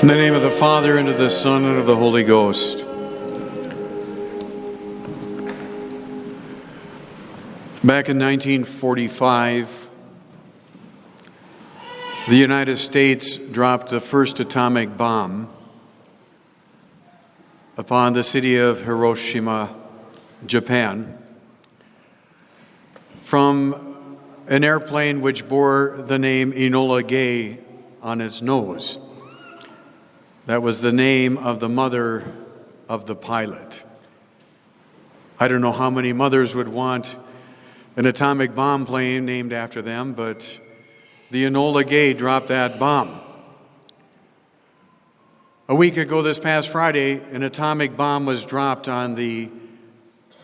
In the name of the Father, and of the Son, and of the Holy Ghost. Back in 1945, the United States dropped the first atomic bomb upon the city of Hiroshima, Japan, from an airplane which bore the name Enola Gay on its nose. That was the name of the mother of the pilot. I don't know how many mothers would want an atomic bomb plane named after them, but the Enola Gay dropped that bomb. A week ago this past Friday, an atomic bomb was dropped on the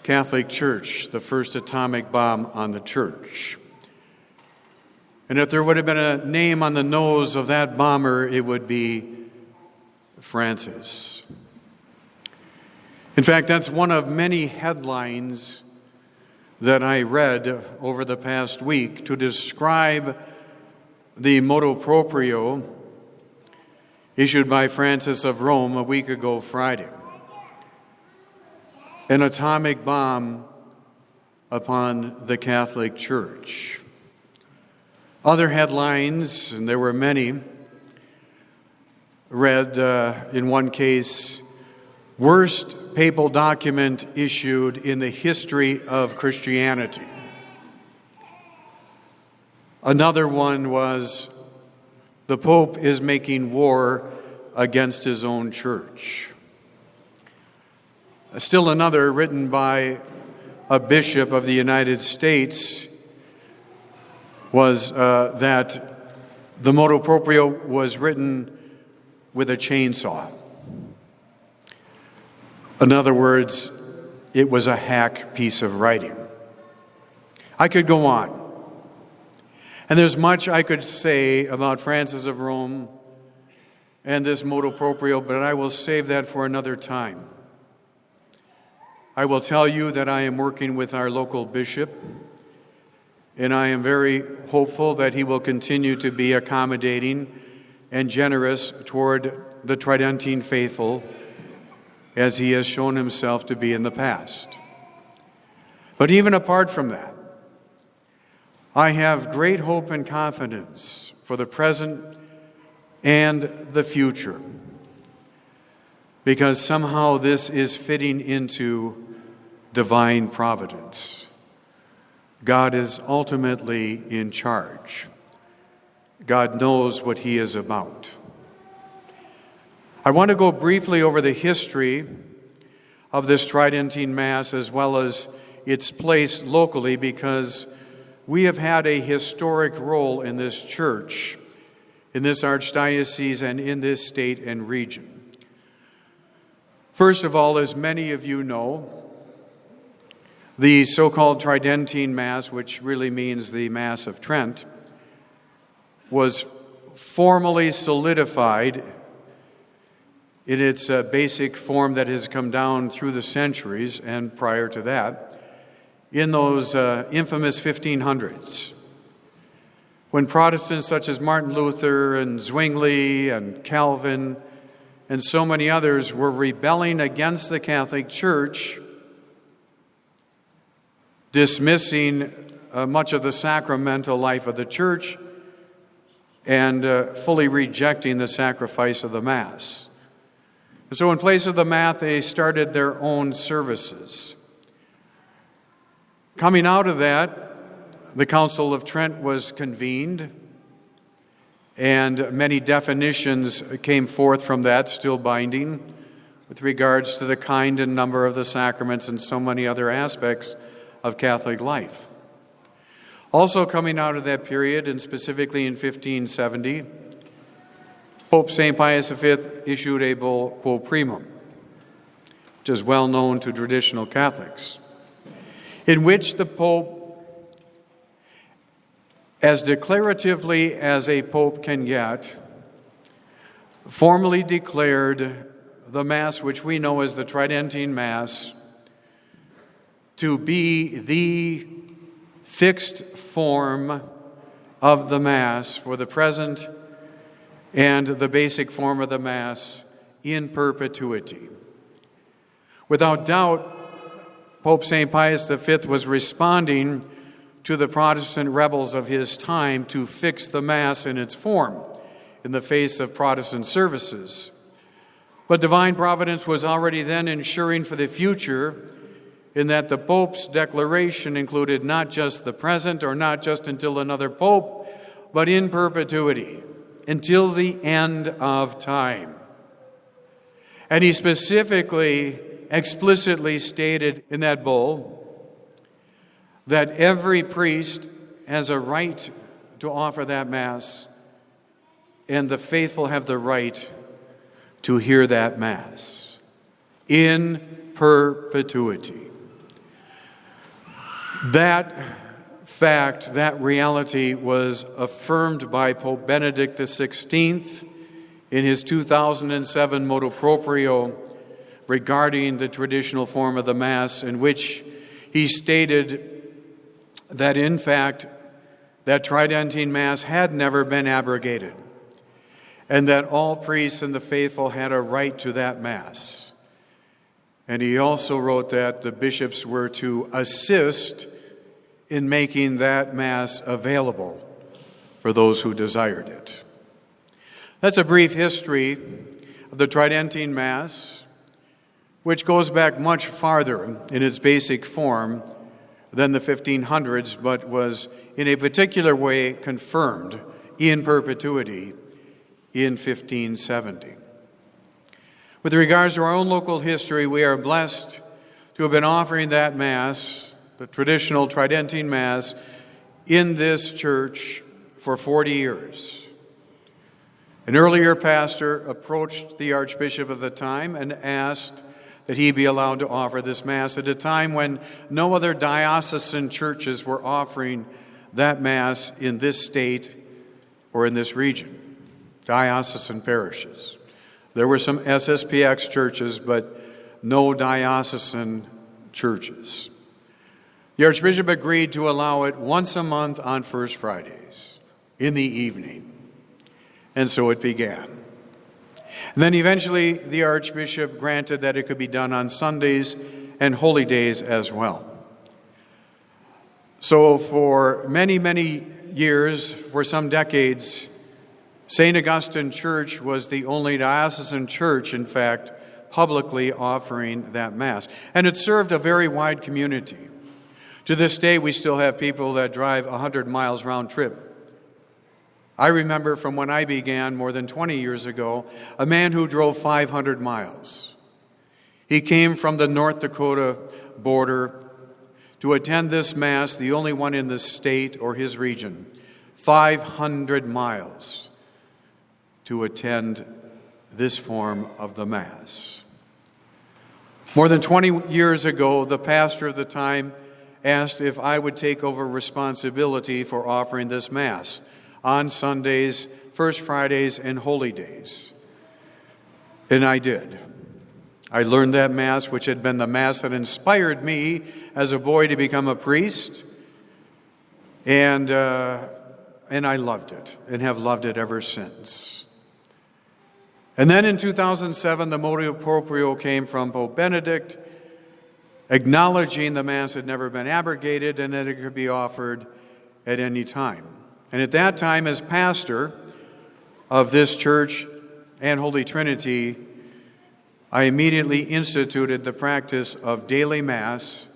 Catholic Church, the first atomic bomb on the church. And if there would have been a name on the nose of that bomber, it would be Francis. In fact, that's one of many headlines that I read over the past week to describe the motu proprio issued by Francis of Rome a week ago Friday. An atomic bomb upon the Catholic Church. Other headlines, and there were many, read in one case, worst papal document issued in the history of Christianity. Another one was, the Pope is making war against his own church. Still another, written by a bishop of the United States, was that the motu proprio was written with a chainsaw. In other words, it was a hack piece of writing. I could go on. And there's much I could say about Francis of Rome and this motu proprio, but I will save that for another time. I will tell you that I am working with our local bishop, and I am very hopeful that he will continue to be accommodating and generous toward the Tridentine faithful as he has shown himself to be in the past. But even apart from that, I have great hope and confidence for the present and the future, because somehow this is fitting into divine providence. God is ultimately in charge. God knows what he is about. I want to go briefly over the history of this Tridentine Mass as well as its place locally, because we have had a historic role in this church, in this archdiocese, and in this state and region. First of all, as many of you know, the so-called Tridentine Mass, which really means the Mass of Trent, was formally solidified in its basic form that has come down through the centuries and prior to that, in those infamous 1500s, when Protestants such as Martin Luther and Zwingli and Calvin and so many others were rebelling against the Catholic Church, dismissing much of the sacramental life of the Church and fully rejecting the sacrifice of the Mass. And so in place of the Mass, they started their own services. Coming out of that, the Council of Trent was convened, and many definitions came forth from that, still binding, with regards to the kind and number of the sacraments and so many other aspects of Catholic life. Also coming out of that period, and specifically in 1570, Pope St. Pius V issued a bull Quo Primum, which is well known to traditional Catholics, in which the Pope, as declaratively as a Pope can get, formally declared the Mass, which we know as the Tridentine Mass, to be the fixed form of the Mass for the present and the basic form of the Mass in perpetuity. Without doubt, Pope St. Pius V was responding to the Protestant rebels of his time to fix the Mass in its form in the face of Protestant services. But divine providence was already then ensuring for the future, in that the Pope's declaration included not just the present or not just until another Pope, but in perpetuity, until the end of time. And he specifically, explicitly stated in that bull that every priest has a right to offer that Mass, and the faithful have the right to hear that Mass in perpetuity. That fact, that reality was affirmed by Pope Benedict XVI in his 2007 motu proprio regarding the traditional form of the Mass, in which he stated that, in fact, that Tridentine Mass had never been abrogated, and that all priests and the faithful had a right to that Mass. And he also wrote that the bishops were to assist in making that Mass available for those who desired it. That's a brief history of the Tridentine Mass, which goes back much farther in its basic form than the 1500s, but was in a particular way confirmed in perpetuity in 1570. With regards to our own local history, we are blessed to have been offering that Mass, the traditional Tridentine Mass, in this church for 40 years. An earlier pastor approached the Archbishop of the time and asked that he be allowed to offer this Mass at a time when no other diocesan churches were offering that Mass in this state or in this region, diocesan parishes. There were some SSPX churches, but no diocesan churches. The Archbishop agreed to allow it once a month on First Fridays in the evening, and so it began. And then eventually the Archbishop granted that it could be done on Sundays and holy days as well. So for many, many years, for some decades, St. Augustine Church was the only diocesan church, in fact, publicly offering that Mass. And it served a very wide community. To this day, we still have people that drive 100 miles round trip. I remember from when I began more than 20 years ago, a man who drove 500 miles. He came from the North Dakota border to attend this Mass, the only one in the state or his region, 500 miles to attend this form of the Mass. More than 20 years ago, the pastor of the time asked if I would take over responsibility for offering this Mass on Sundays, First Fridays, and holy days. And I did. I learned that Mass, which had been the Mass that inspired me as a boy to become a priest, and I loved it and have loved it ever since. And then in 2007, the motu proprio came from Pope Benedict, acknowledging the Mass had never been abrogated and that it could be offered at any time. And at that time, as pastor of this church and Holy Trinity, I immediately instituted the practice of daily Mass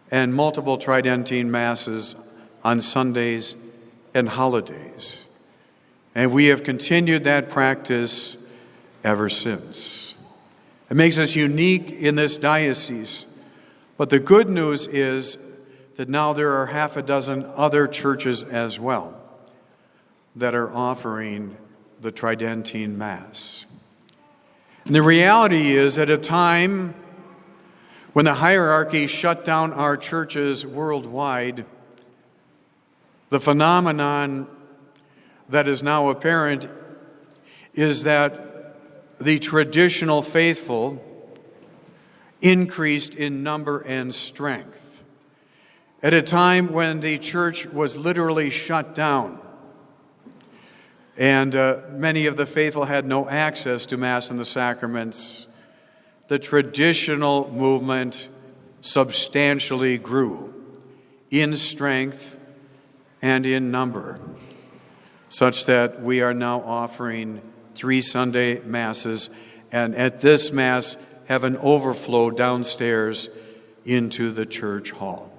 and multiple Tridentine Masses on Sundays and holidays. And we have continued that practice ever since. It makes us unique in this diocese. But the good news is that now there are half a dozen other churches as well that are offering the Tridentine Mass. And the reality is, at a time when the hierarchy shut down our churches worldwide, the phenomenon that is now apparent is that the traditional faithful increased in number and strength. At a time when the church was literally shut down and many of the faithful had no access to Mass and the sacraments, the traditional movement substantially grew in strength and in number, such that we are now offering 3 Sunday Masses, and at this Mass have an overflow downstairs into the church hall.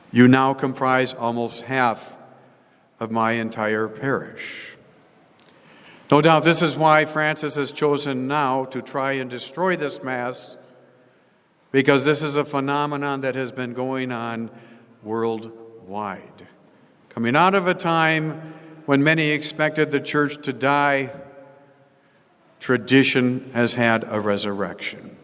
You now comprise almost half of my entire parish. No doubt this is why Francis has chosen now to try and destroy this Mass, because this is a phenomenon that has been going on worldwide. Coming out of a time when many expected the church to die, tradition has had a resurrection.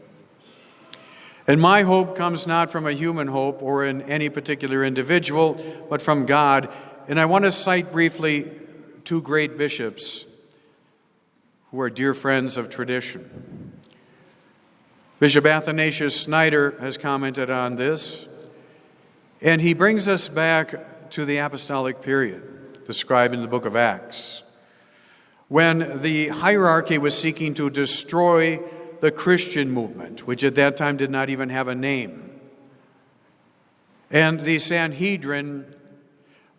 And my hope comes not from a human hope or in any particular individual, but from God. And I want to cite briefly 2 great bishops who are dear friends of tradition. Bishop Athanasius Snyder has commented on this, and he brings us back to the apostolic period described in the book of Acts, when the hierarchy was seeking to destroy the Christian movement, which at that time did not even have a name. And the Sanhedrin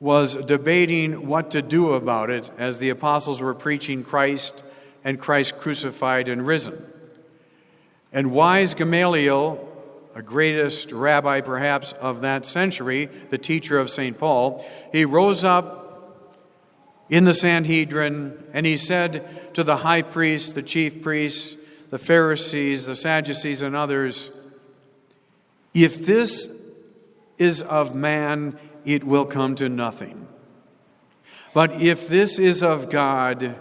was debating what to do about it as the apostles were preaching Christ and Christ crucified and risen. And wise Gamaliel, a greatest rabbi perhaps of that century, the teacher of St. Paul, he rose up in the Sanhedrin, and he said to the high priests, the chief priests, the Pharisees, the Sadducees, and others, if this is of man, it will come to nothing. But if this is of God,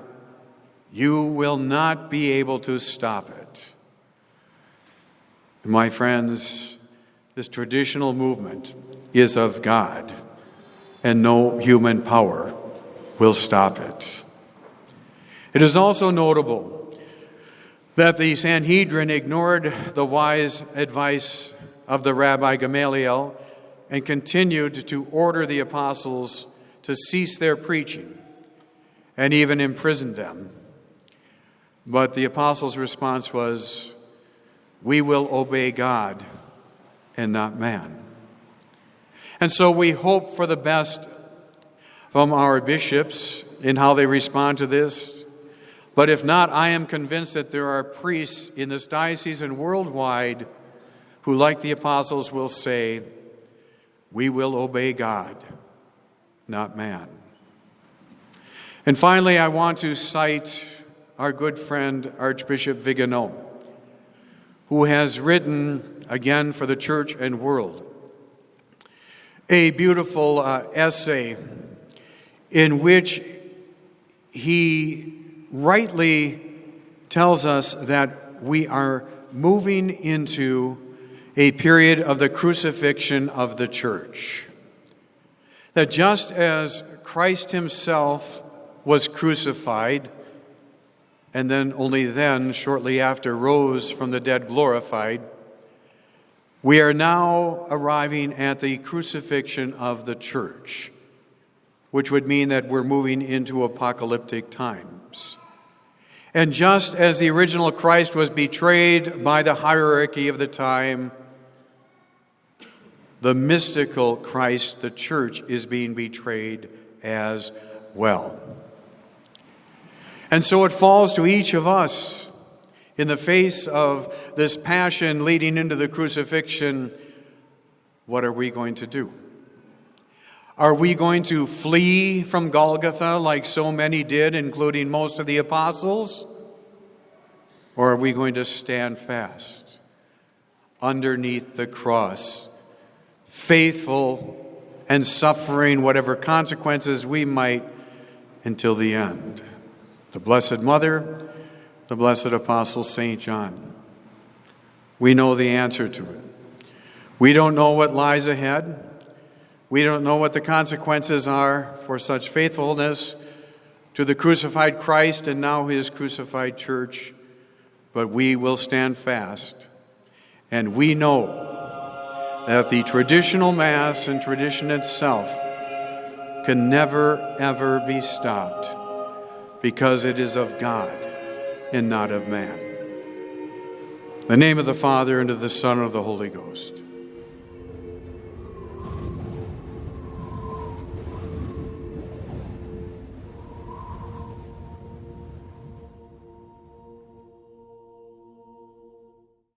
you will not be able to stop it. My friends, this traditional movement is of God, and no human power will stop it. It is also notable that the Sanhedrin ignored the wise advice of the Rabbi Gamaliel and continued to order the apostles to cease their preaching and even imprison them. But the apostles' response was, "We will obey God and not man." And so we hope for the best from our bishops in how they respond to this. But if not, I am convinced that there are priests in this diocese and worldwide who, like the apostles, will say, "We will obey God, not man." And finally, I want to cite our good friend, Archbishop Vigano, who has written, again for the church and world, a beautiful essay in which he rightly tells us that we are moving into a period of the crucifixion of the church. That just as Christ himself was crucified, and then only then, shortly after, rose from the dead glorified, we are now arriving at the crucifixion of the church, which would mean that we're moving into apocalyptic times. And just as the original Christ was betrayed by the hierarchy of the time, the mystical Christ, the church, is being betrayed as well. And so it falls to each of us, in the face of this passion leading into the crucifixion, what are we going to do? Are we going to flee from Golgotha like so many did, including most of the apostles? Or are we going to stand fast underneath the cross, faithful and suffering whatever consequences we might until the end? The Blessed Mother, the Blessed Apostle St. John. We know the answer to it. We don't know what lies ahead. We don't know what the consequences are for such faithfulness to the crucified Christ and now his crucified church, but we will stand fast. And we know that the traditional Mass and tradition itself can never, ever be stopped because it is of God and not of man. In the name of the Father, and of the Son, and of the Holy Ghost.